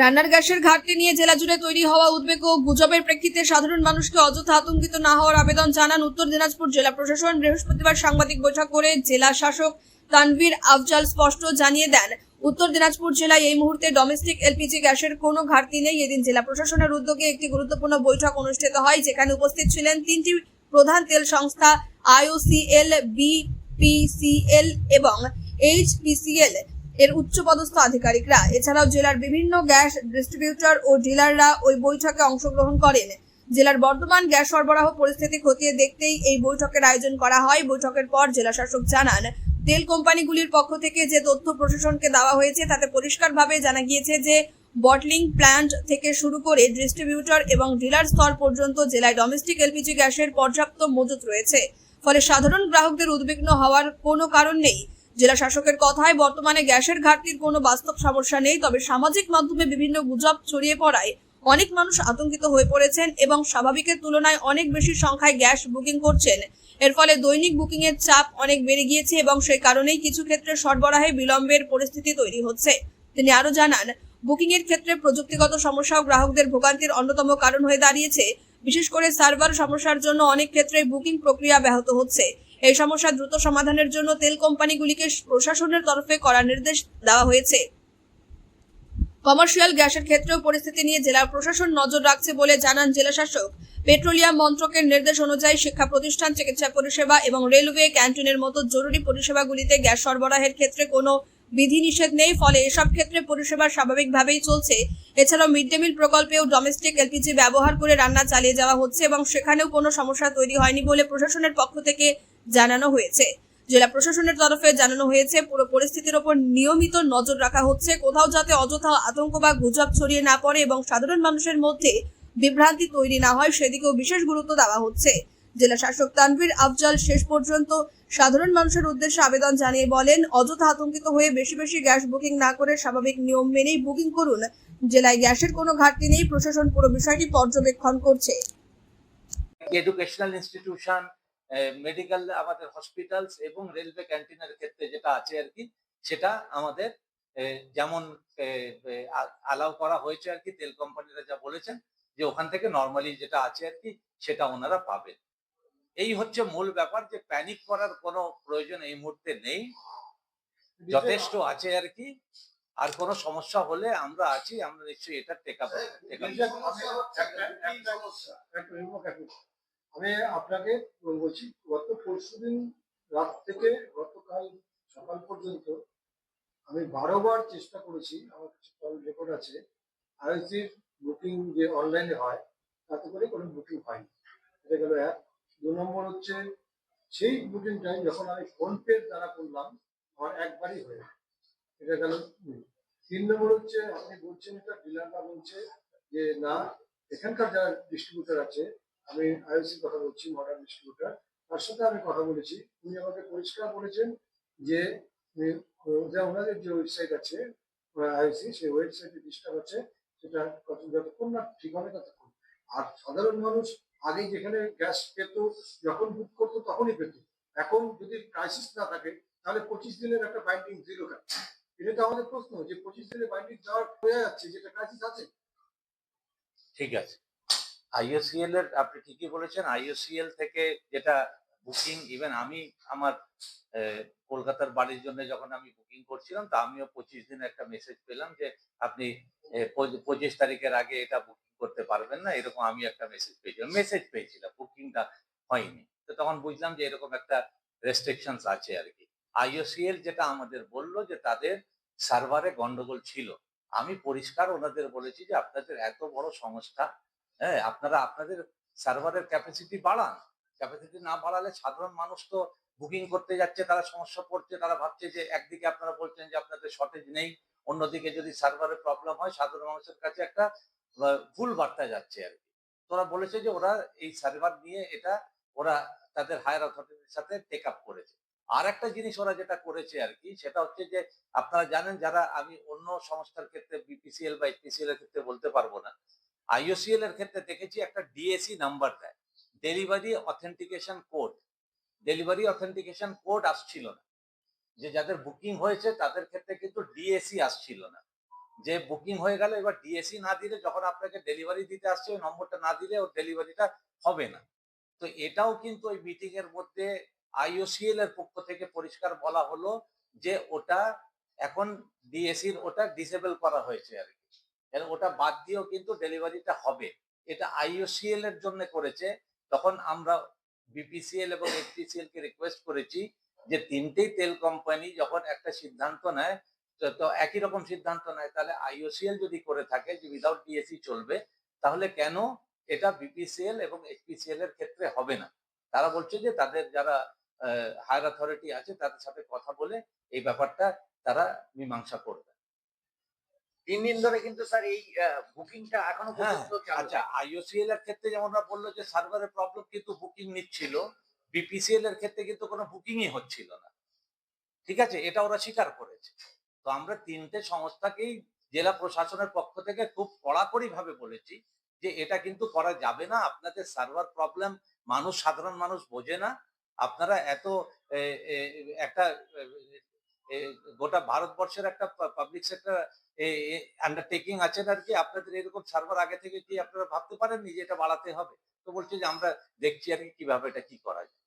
রান্নার গ্যাসের ঘাটতি নিয়ে জেলা জুড়ে তৈরি হওয়া উদ্বেগ ও গুজবের প্রেক্ষিতে সাধারণ মানুষকে অযথা আতঙ্কিত না হওয়ার আবেদন জানান উত্তর দিনাজপুর জেলা প্রশাসন। বৃহস্পতিবার সাংবাদিক বৈঠক করে জেলা শাসক তানভীর আফজাল স্পষ্ট জানিয়ে দেন, উত্তর দিনাজপুর জেলায় এই মুহূর্তে ডোমেস্টিক এলপিজি গ্যাসের কোনো ঘাটতি নেই। এদিন জেলা প্রশাসনের উদ্যোগে একটি গুরুত্বপূর্ণ বৈঠক অনুষ্ঠিত হয়, যেখানে উপস্থিত ছিলেন তিনটি প্রধান তেল সংস্থা IOCL, BPCL এবং HPCL এর উচ্চপদস্থ আধিকারিকরা। এছাড়াও জেলার বিভিন্ন গ্যাস ডিস্ট্রিবিউটর ও ডিলাররা ওই বৈঠকে অংশগ্রহণ করেন। জেলার বর্তমান গ্যাস সরবরাহ পরিস্থিতি খতিয়ে দেখতেই এই বৈঠকের আয়োজন করা হয়। বৈঠকের পর জেলা শাসক জানান, তেল কোম্পানিগুলির পক্ষ থেকে যে তথ্য প্রশাসনকে দেওয়া হয়েছে তাতে পরিষ্কারভাবে জানা গিয়েছে যে বটলিং প্ল্যান্ট থেকে শুরু করে ডিস্ট্রিবিউটর এবং ডিলার স্তর পর্যন্ত জেলায় ডোমেস্টিক এলপিজি গ্যাসের পর্যাপ্ত মজুত রয়েছে। ফলে সাধারণ গ্রাহকদের উদ্বিগ্ন হওয়ার কোনো কারণ নেই। জেলা শাসকের কথায়, বর্তমানে গ্যাসের ঘাটতির কোনো বাস্তব সমস্যা নেই, তবে সামাজিক মাধ্যমে বিভিন্ন গুজব ছড়িয়ে পড়ায় অনেক মানুষ আতঙ্কিত হয়ে পড়েছেন এবং স্বাভাবিকের তুলনায় অনেক বেশি সংখ্যায় গ্যাস বুকিং করছেন। এর ফলে দৈনিক বুকিং এর চাপ অনেক বেড়ে গিয়েছে এবং সেই কারণেই কিছু ক্ষেত্রে সরবরাহে বিলম্বের পরিস্থিতি তৈরি হচ্ছে। তিনি আরো জানান, বুকিং এর ক্ষেত্রে প্রযুক্তিগত সমস্যাও গ্রাহকদের ভোগান্তির অন্যতম কারণ হয়ে দাঁড়িয়েছে। বিশেষ করে সার্ভার সমস্যার জন্য অনেক ক্ষেত্রে বুকিং প্রক্রিয়া ব্যাহত হচ্ছে। এই সমস্যা দ্রুত সমাধানের জন্য তেল কোম্পানিগুলিকে প্রশাসনের তরফে কড়া নির্দেশ দেওয়া হয়েছে। কমার্শিয়াল গ্যাসের ক্ষেত্রেও পরিস্থিতি নিয়ে জেলা প্রশাসন নজর রাখছে বলে জানান জেলা শাসক। পেট্রোলিয়াম মন্ত্রকের নির্দেশ অনুযায়ী শিক্ষা প্রতিষ্ঠান, চিকিৎসা পরিষেবা এবং রেলওয়ে, ক্যান্টিনের মতো জরুরি পরিষেবাগুলিতে গ্যাস সরবরাহের ক্ষেত্রে কোনো বিধিনিষেধ নেই। ফলে এসব ক্ষেত্রে পরিষেবা স্বাভাবিকভাবেই চলছে। এছাড়াও মিড ডে মিল প্রকল্পেও ডোমেস্টিক এলপিজি ব্যবহার করে রান্না চালিয়ে যাওয়া হচ্ছে এবং সেখানেও কোনো সমস্যা তৈরি হয়নি বলে প্রশাসনের পক্ষ থেকে জানানো হয়েছে। জেলা প্রশাসনের তরফে জানানো হয়েছে, পুরো পরিস্থিতির ওপর নিয়মিত নজর রাখা হচ্ছে, কোথাও যাতে অযথা আতঙ্ক বা গুজব ছড়িয়ে না পড়ে এবং সাধারণ মানুষের মধ্যে বিভ্রান্তি তৈরি না হয় সেদিকেও বিশেষ গুরুত্ব দেওয়া হচ্ছে। জেলা শাসক তানভীর আফজাল শেষ পর্যন্ত সাধারণ মানুষের উদ্দেশ্যে আবেদন জানিয়ে বলেন, অযথা আতঙ্কিত হয়ে বেশি বেশি গ্যাস বুকিং না করে স্বাভাবিক নিয়ম মেনেই বুকিং করুন। জেলায় গ্যাসের কোনো ঘাটতি নেই, প্রশাসন পুরো বিষয়টি পর্যবেক্ষণ করছে। এডুকেশনাল ইনস্টিটিউশন, মেডিকেল, আমাদের হসপিটালস এবং রেলওয়ে ক্যান্টিনের ক্ষেত্রে যেটা আছে আর কি, সেটা আমাদের যেমন অ্যালাউ করা হয়েছে আর কি। তেল কোম্পানিরা যা বলেছেন যে ওখান থেকে নর্মালি যেটা আছে আর কি সেটা ওনারা পাবেন। এই হচ্ছে মূল ব্যাপার, যে প্যানিক করার কোনো প্রয়োজন এই মুহূর্তে নেই, যথেষ্ট আছে আর কি। আর কোনো সমস্যা হলে আমরা আছি, আমরা নিশ্চয়ই এটা টেকআপ। আমি আপনাকে বলছি, গত পরশুদিন রাত থেকে গতকাল সকাল পর্যন্ত আমি 12 বার চেষ্টা করেছি। আমার কাছে কল রেকর্ড আছে। আইসির বুকিং যে অনলাইনে হয় তাতে করে কোনো বুকিং হয়নি। এটা গেল এক। 2 নম্বর হচ্ছে, সেই বুকিংটাই যখন আমি ফোনপে দ্বারা করলাম আমার একবারই হয়ে, এটা গেল 2। 3 নম্বর হচ্ছে, আপনি বলছেন এটা ডিলাররা বলছে যে না, এখানকার যারা ডিস্ট্রিবিউটর আছে, আমি আইওসির কথা বলছি, মডার্ন ডিস্ট্রিবিউটর, তার সাথে আমি কথা বলেছি। উনি আমাকে পরিষ্কার বলেছেন যে ওনাদের যে ওয়েবসাইট আছে আইওসি, সেই ওয়েবসাইটে ডিস্টার্ব আছে, সেটা যতক্ষণ না ঠিক হবে ততক্ষণ। আর সাধারণ মানুষ আগে যেখানে গ্যাস পেত, যখন বুক করতো তখনই পেত। এখন যদি ক্রাইসিস না থাকে তাহলে 25 দিনের একটা বাইন্ডিং জিরো কেন? এটা তো আমাদের প্রশ্ন, যে 25 দিনের বাইন্ডিং দেওয়ার হয়ে যাচ্ছে, যেটা ক্রাইসিস আছে। ঠিক আছে, IOCL এর আপনি ঠিকই বলেছেন। IOCL থেকে যেটা বুকিং, ইভেন আমি আমার কলকাতার বাড়ির জন্য যখন আমি বুকিং করছিলাম, তা আমিও 25 দিনের একটা মেসেজ পেলাম যে আপনি 25 তারিখের আগে এটা বুকিং করতে পারবেন না, এরকম আমি একটা মেসেজ পেয়েছিলাম, বুকিংটা হয়নি। তো তখন বুঝলাম যে এরকম একটা রেস্ট্রিকশনস আছে আর কি। IOCL যেটা আমাদের বললো যে তাদের সার্ভারে গন্ডগোল ছিল। আমি পরিষ্কার ওনাদের বলেছি যে আপনাদের এত বড় সংস্থা, হ্যাঁ, আপনারা আপনাদের সার্ভারের ক্যাপাসিটি বাড়ান। ক্যাপাসিটি না বাড়ালে সাধারণ মানুষ তো বুকিং করতে যাচ্ছে, তারা সমস্যা পড়ছে। তারা ভাবছে যে একদিকে আপনারা বলছেন যে আপনাদের শর্টেজ নেই, অন্যদিকে যদি সার্ভারের প্রবলেম হয় সাধারণ মানুষের কাছে একটা ভুল বার্তা যাচ্ছে আর কি। তোরা বলেছে যে ওরা এই সার্ভার নিয়ে এটা ওরা তাদের হায়ার অথরিটির সাথে টেক আপ করেছে। আর একটা জিনিস ওরা যেটা করেছে আর কি, সেটা হচ্ছে যে আপনারা জানেন, যারা, আমি অন্য সংস্থার ক্ষেত্রে BPCL বা HPCL এর ক্ষেত্রে বলতে পারবো না, IOCL এর ক্ষেত্রে দেখেছি একটা DAC নাম্বার দেয়, delivery authentication code. Delivery authentication code আসছিল না, যে যাদের বুকিং হয়েছে তাদের ক্ষেত্রে কিন্তু DAC আসছিল না। যে বুকিং হয়ে গেল, এবার ডিএসি না দিলে যখন আপনাকে ডেলিভারি দিতে আসছে ওই নম্বরটা না দিলে ওর ডেলিভারিটা হবে না। তো এটাও কিন্তু ওই মিটিং এর মধ্যে আইওসিএল এর পক্ষ থেকে পরিষ্কার বলা হলো যে ওটা এখন ডিএসির ওটা ডিসেবল করা হয়েছে আর কি, ওটা বাদ দিয়েও কিন্তু ডেলিভারিটা হবে। এটা আইওসিএল এর জন্য করেছে। তখন আমরা বিপিসিএল এবং এইচপিসিএল কে রিকোয়েস্ট করেছি যে তিনটেই তেল কোম্পানি যখন একটা সিদ্ধান্ত নেয় তো একই রকম সিদ্ধান্ত নেয়, তাহলে আইওসিএল যদি করে থাকে যে উইদাউট ডিএসি চলবে, তাহলে কেন এটা বিপিসিএল এবং এইচপিসিএল এর ক্ষেত্রে হবে না? তারা বলছে যে তাদের যারা হায়ার অথরিটি আছে তাদের সাথে কথা বলে এই ব্যাপারটা তারা মীমাংসা করবে। 3 দিন ধরে কিন্তু স্যার এই বুকিংটা এখনো হ্যাঁ, পর্যন্ত চালু আচ্ছা, আছে। আইওসিএল এর ক্ষেত্রে যেমন ওরা বললো যে সার্ভারের প্রবলেম, কিন্তু বুকিং নিচ্ছিল। বিপিসিএল এর ক্ষেত্রে কিন্তু কোনো বুকিংই হচ্ছিল না। ঠিক আছে, এটা ওরা স্বীকার করেছে। তো আমরা তিনটে সংস্থাকেই জেলা প্রশাসনের পক্ষ থেকে খুব কড়াকড়ি ভাবে বলেছি যে এটা কিন্তু করা যাবে না। আপনাদের সার্ভার প্রবলেম সাধারণ মানুষ বোঝে না। আপনারা এত এ, এ, একটা গোটা ভারতবর্ষের একটা পাবলিক সেক্টর আন্ডারটেকিং আছেন আর কি, আপনাদের এরকম সার্ভার আগে থেকে কি আপনারা ভাবতে পারেননি যে এটা বাড়াতে হবে? তো বলছে যে আমরা দেখছি আর কি কিভাবে এটা কি করা যায়।